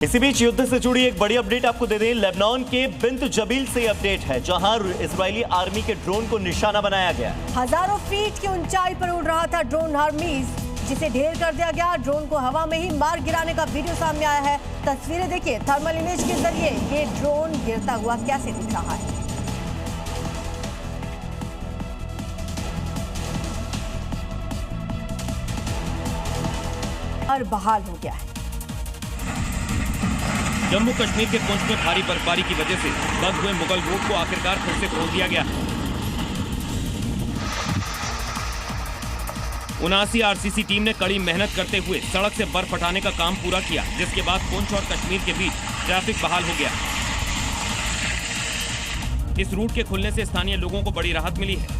इसी बीच युद्ध से जुड़ी एक बड़ी अपडेट आपको दे दें। लेबनान के बिंत जबील से अपडेट है, जहां इजरायली आर्मी के ड्रोन को निशाना बनाया गया। हजारों फीट की ऊंचाई पर उड़ रहा था ड्रोन हर्मीज, जिसे ढेर कर दिया गया। ड्रोन को हवा में ही मार गिराने का वीडियो सामने आया है। तस्वीरें देखिए, थर्मल इमेज के जरिए ये ड्रोन गिरता हुआ कैसे दिख रहा है। और बहाल हो गया है। जम्मू कश्मीर के पुंछ में भारी बर्फबारी की वजह से बंद हुए मुगल रोड को आखिरकार फिर से खोल दिया गया। 79 आरसीसी टीम ने कड़ी मेहनत करते हुए सड़क से बर्फ हटाने का काम पूरा किया, जिसके बाद पुंछ और कश्मीर के बीच ट्रैफिक बहाल हो गया। इस रूट के खुलने से स्थानीय लोगों को बड़ी राहत मिली है,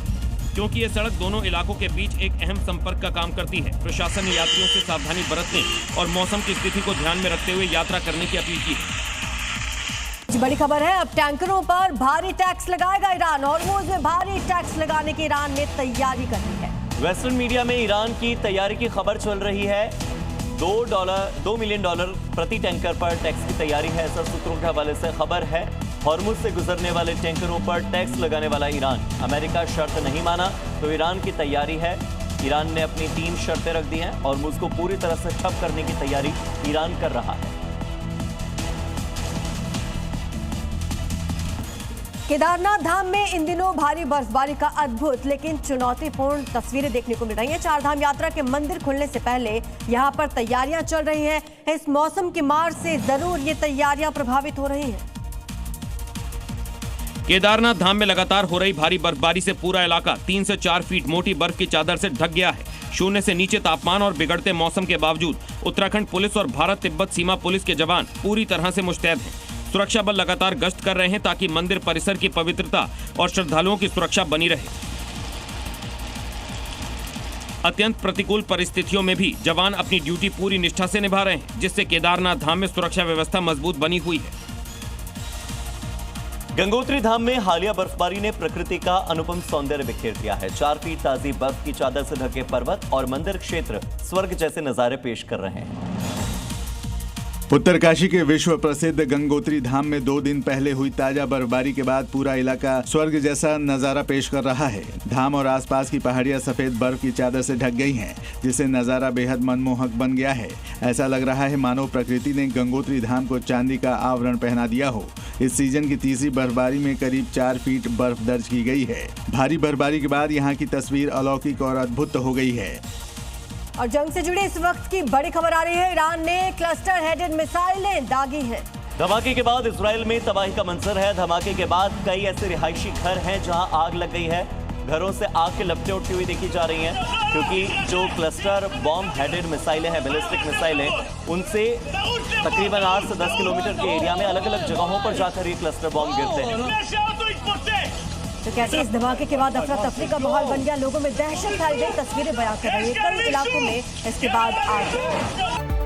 क्योंकि ये सड़क दोनों इलाकों के बीच एक अहम संपर्क का काम करती है। प्रशासन ने यात्रियों से सावधानी बरतने और मौसम की स्थिति को ध्यान में रखते हुए यात्रा करने की अपील की है। बड़ी खबर है, अब टैंकरों पर भारी टैक्स लगाएगा ईरान। हॉर्मुज़ में भारी टैक्स लगाने की ईरान ने तैयारी कर ली है। वेस्टर्न मीडिया में ईरान की तैयारी की खबर चल रही है। $2 मिलियन प्रति टैंकर पर टैक्स की तैयारी है, ऐसा सूत्रों के हवाले से खबर है। हॉर्मुज़ से गुजरने वाले टैंकरों पर टैक्स लगाने वाला ईरान। अमेरिका शर्त नहीं माना तो ईरान की तैयारी है। ईरान ने अपनी 3 शर्तें रख दी हैं। हॉर्मुज़ को पूरी तरह से ठप करने की तैयारी ईरान कर रहा है। केदारनाथ धाम में इन दिनों भारी बर्फबारी का अद्भुत लेकिन चुनौतीपूर्ण तस्वीरें देखने को मिल रही हैं। 4 धाम यात्रा के मंदिर खुलने से पहले यहां पर तैयारियां चल रही हैं। इस मौसम की मार से जरूर ये तैयारियां प्रभावित हो रही हैं। केदारनाथ धाम में लगातार हो रही भारी बर्फबारी से पूरा इलाका 3 से 4 फीट मोटी बर्फ की चादर से ढक गया है। शून्य से नीचे तापमान और बिगड़ते मौसम के बावजूद उत्तराखंड पुलिस और भारत तिब्बत सीमा पुलिस के जवान पूरी तरह से मुस्तैद हैं। सुरक्षा बल लगातार गश्त कर रहे हैं ताकि मंदिर परिसर की पवित्रता और श्रद्धालुओं की सुरक्षा बनी रहे। अत्यंत प्रतिकूल परिस्थितियों में भी जवान अपनी ड्यूटी पूरी निष्ठा से निभा रहे हैं, जिससे केदारनाथ धाम में सुरक्षा व्यवस्था मजबूत बनी हुई है। गंगोत्री धाम में हालिया बर्फबारी ने प्रकृति का अनुपम सौंदर्य बिखेर दिया है। 4 फीट ताजी बर्फ की चादर से ढके पर्वत और मंदिर क्षेत्र स्वर्ग जैसे नजारे पेश कर रहे हैं। उत्तरकाशी के विश्व प्रसिद्ध गंगोत्री धाम में 2 दिन पहले हुई ताजा बर्फबारी के बाद पूरा इलाका स्वर्ग जैसा नजारा पेश कर रहा है। धाम और आसपास की पहाड़ियां सफेद बर्फ की चादर से ढक गई हैं, जिससे नजारा बेहद मनमोहक बन गया है। ऐसा लग रहा है मानो प्रकृति ने गंगोत्री धाम को चांदी का आवरण पहना दिया हो। इस सीजन की तीसरी बर्फबारी में करीब 4 फीट बर्फ दर्ज की गई है। भारी बर्फबारी के बाद यहाँ की तस्वीर अलौकिक और अद्भुत हो गई है। और जंग से जुड़ी इस वक्त की बड़ी खबर आ रही है। ईरान ने क्लस्टर हेडेड मिसाइलें दागी हैं। धमाके के बाद इजराइल में तबाही का मंजर है। धमाके के बाद कई ऐसे रिहायशी घर हैं जहां आग लग गई है। घरों से आग की लपटें उठती हुई देखी जा रही हैं, क्योंकि जो क्लस्टर बॉम्ब हेडेड मिसाइलें हैं, बैलिस्टिक मिसाइलें, उनसे तकरीबन 8 से 10 किलोमीटर के एरिया में अलग अलग जगहों पर जाकर ये क्लस्टर बॉम्ब गिरते हैं। तो कैसे इस धमाके के बाद अफरा तफरी का माहौल बन गया, लोगों में दहशत फैल गई। तस्वीरें बयां कर रही है कई इलाकों में इसके बाद आग।